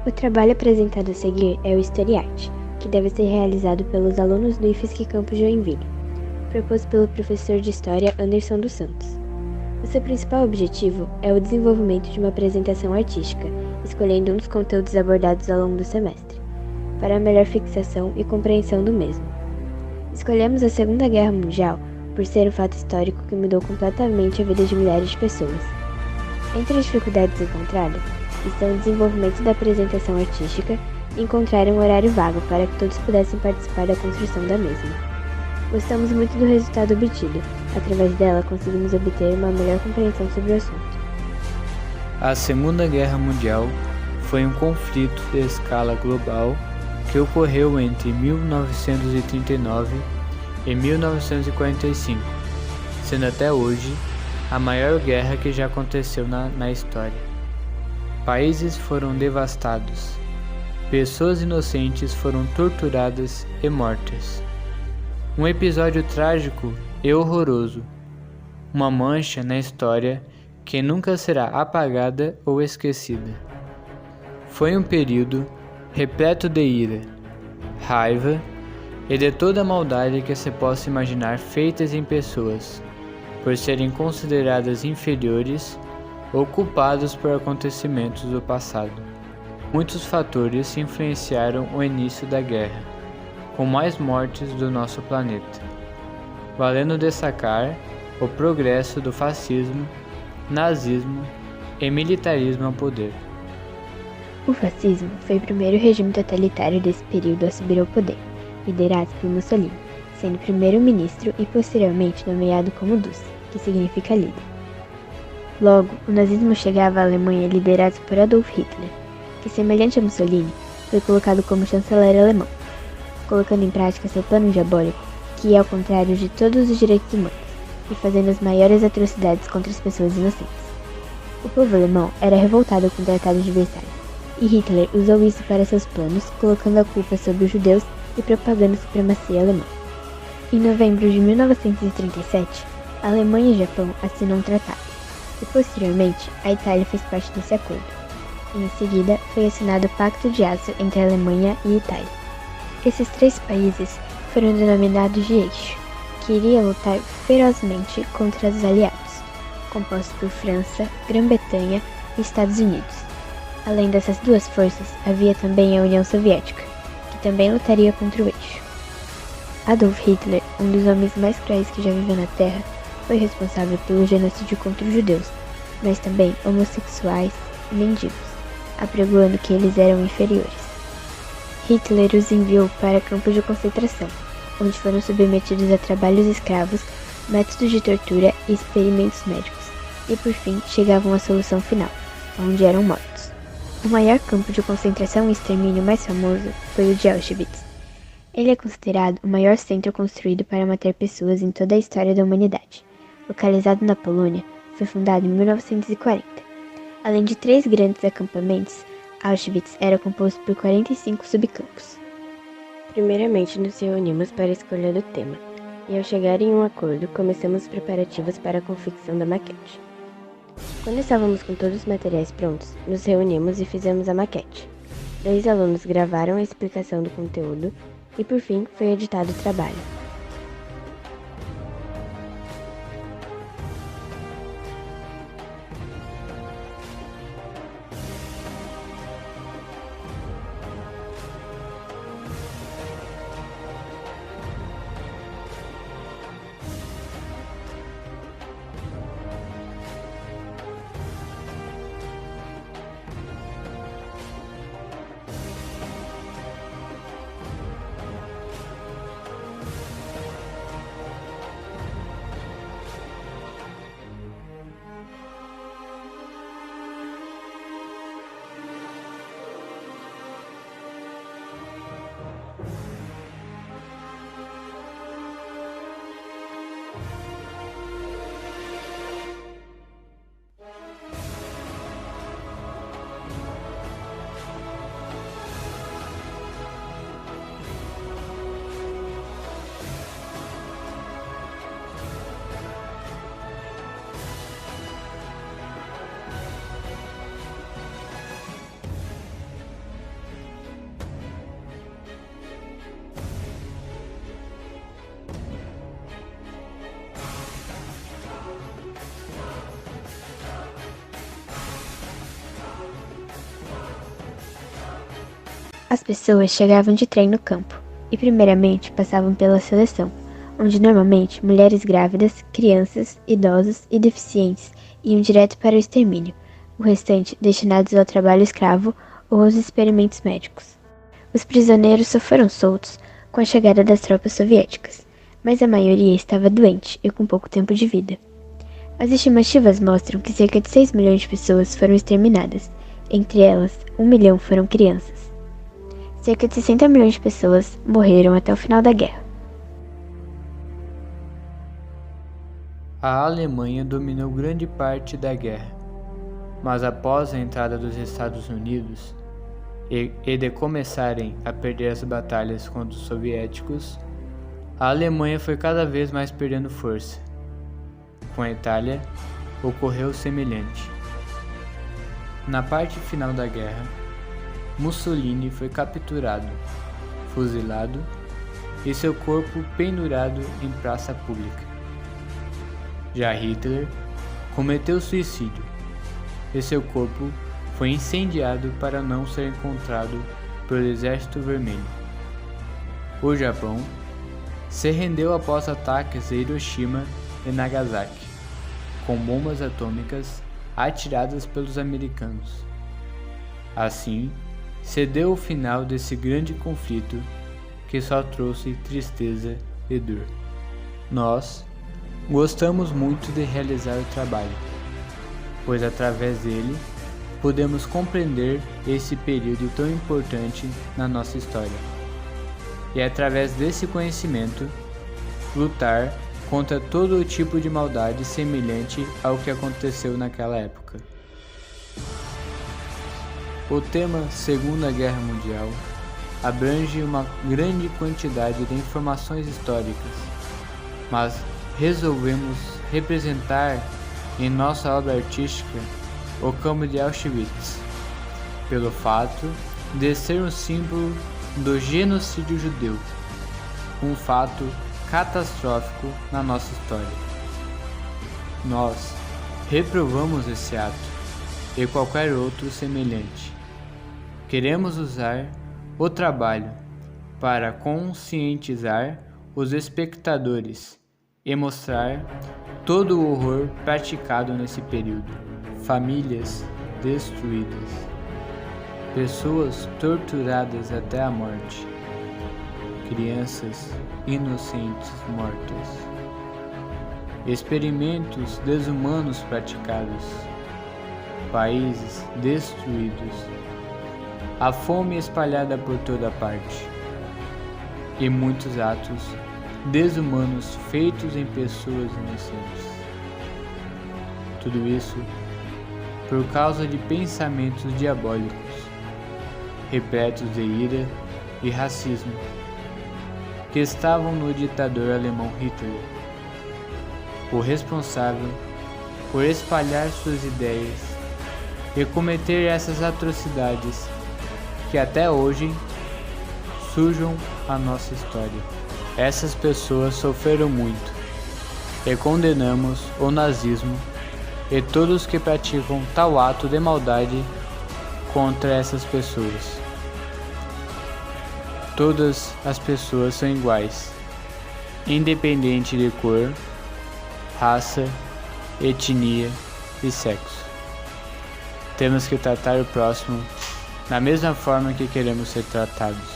O trabalho apresentado a seguir é o Story Art, que deve ser realizado pelos alunos do IFSC Campus Joinville, proposto pelo professor de História Anderson dos Santos. O seu principal objetivo é o desenvolvimento de uma apresentação artística, escolhendo um dos conteúdos abordados ao longo do semestre, para a melhor fixação e compreensão do mesmo. Escolhemos a Segunda Guerra Mundial por ser um fato histórico que mudou completamente a vida de milhares de pessoas. Entre as dificuldades encontradas estão o desenvolvimento da apresentação artística e encontrar um horário vago para que todos pudessem participar da construção da mesma. Gostamos muito do resultado obtido. Através dela, conseguimos obter uma melhor compreensão sobre o assunto. A Segunda Guerra Mundial foi um conflito de escala global que ocorreu entre 1939 e 1945, sendo até hoje a maior guerra que já aconteceu na história. Países foram devastados, pessoas inocentes foram torturadas e mortas. Um episódio trágico e horroroso, uma mancha na história que nunca será apagada ou esquecida. Foi um período repleto de ira, raiva e de toda a maldade que se possa imaginar feitas em pessoas, por serem consideradas inferiores ou culpadas por acontecimentos do passado. Muitos fatores influenciaram o início da guerra, com mais mortes do nosso planeta, valendo destacar o progresso do fascismo, nazismo e militarismo ao poder. O fascismo foi o primeiro regime totalitário desse período a subir ao poder, liderado por Mussolini, sendo primeiro-ministro e posteriormente nomeado como Dux, que significa líder. Logo, o nazismo chegava à Alemanha liderado por Adolf Hitler, que, semelhante a Mussolini, foi colocado como chanceler alemão, colocando em prática seu plano diabólico, que ia ao contrário de todos os direitos humanos, e fazendo as maiores atrocidades contra as pessoas inocentes. O povo alemão era revoltado com o Tratado de Versalhes, e Hitler usou isso para seus planos, colocando a culpa sobre os judeus e propagando a supremacia alemã. Em novembro de 1937, a Alemanha e o Japão assinam um tratado, e posteriormente a Itália fez parte desse acordo. Em seguida, foi assinado o Pacto de Aço entre a Alemanha e a Itália. Esses três países foram denominados de Eixo, que iria lutar ferozmente contra os aliados, compostos por França, Grã-Bretanha e Estados Unidos. Além dessas duas forças, havia também a União Soviética, que também lutaria contra o Eixo. Adolf Hitler, um dos homens mais cruéis que já viveu na Terra, foi responsável pelo genocídio contra os judeus, mas também homossexuais e mendigos, apregoando que eles eram inferiores. Hitler os enviou para campos de concentração, onde foram submetidos a trabalhos escravos, métodos de tortura e experimentos médicos, e por fim chegavam à solução final, onde eram mortos. O maior campo de concentração e extermínio mais famoso foi o de Auschwitz. Ele é considerado o maior centro construído para matar pessoas em toda a história da humanidade. Localizado na Polônia, foi fundado em 1940. Além de 3 grandes acampamentos, Auschwitz era composto por 45 subcampos. Primeiramente nos reunimos para a escolha do tema, e ao chegar em um acordo, começamos os preparativos para a confecção da maquete. Quando estávamos com todos os materiais prontos, nos reunimos e fizemos a maquete. 2 alunos gravaram a explicação do conteúdo e, por fim, foi editado o trabalho. As pessoas chegavam de trem no campo e primeiramente passavam pela seleção, onde normalmente mulheres grávidas, crianças, idosos e deficientes iam direto para o extermínio, o restante destinados ao trabalho escravo ou aos experimentos médicos. Os prisioneiros só foram soltos com a chegada das tropas soviéticas, mas a maioria estava doente e com pouco tempo de vida. As estimativas mostram que cerca de 6 milhões de pessoas foram exterminadas, entre elas 1 milhão foram crianças. Cerca de 60 milhões de pessoas morreram até o final da guerra. A Alemanha dominou grande parte da guerra, mas após a entrada dos Estados Unidos e de começarem a perder as batalhas contra os soviéticos, a Alemanha foi cada vez mais perdendo força. Com a Itália, ocorreu o semelhante. Na parte final da guerra, Mussolini foi capturado, fuzilado e seu corpo pendurado em praça pública. Já Hitler cometeu suicídio e seu corpo foi incendiado para não ser encontrado pelo Exército Vermelho. O Japão se rendeu após ataques a Hiroshima e Nagasaki, com bombas atômicas atiradas pelos americanos. Assim, cedeu o final desse grande conflito que só trouxe tristeza e dor. Nós gostamos muito de realizar o trabalho, pois através dele podemos compreender esse período tão importante na nossa história. E através desse conhecimento, lutar contra todo o tipo de maldade semelhante ao que aconteceu naquela época. O tema Segunda Guerra Mundial abrange uma grande quantidade de informações históricas, mas resolvemos representar em nossa obra artística o campo de Auschwitz, pelo fato de ser um símbolo do genocídio judeu, um fato catastrófico na nossa história. Nós reprovamos esse ato e qualquer outro semelhante. Queremos usar o trabalho para conscientizar os espectadores e mostrar todo o horror praticado nesse período. Famílias destruídas, pessoas torturadas até a morte, crianças inocentes mortas, experimentos desumanos praticados, países destruídos, a fome espalhada por toda parte e muitos atos desumanos feitos em pessoas inocentes. Tudo isso por causa de pensamentos diabólicos, repletos de ira e racismo, que estavam no ditador alemão Hitler, o responsável por espalhar suas ideias e cometer essas atrocidades que até hoje sujam a nossa história. Essas pessoas sofreram muito e condenamos o nazismo e todos que praticam tal ato de maldade contra essas pessoas. Todas as pessoas são iguais, independente de cor, raça, etnia e sexo. Temos que tratar o próximo da mesma forma que queremos ser tratados.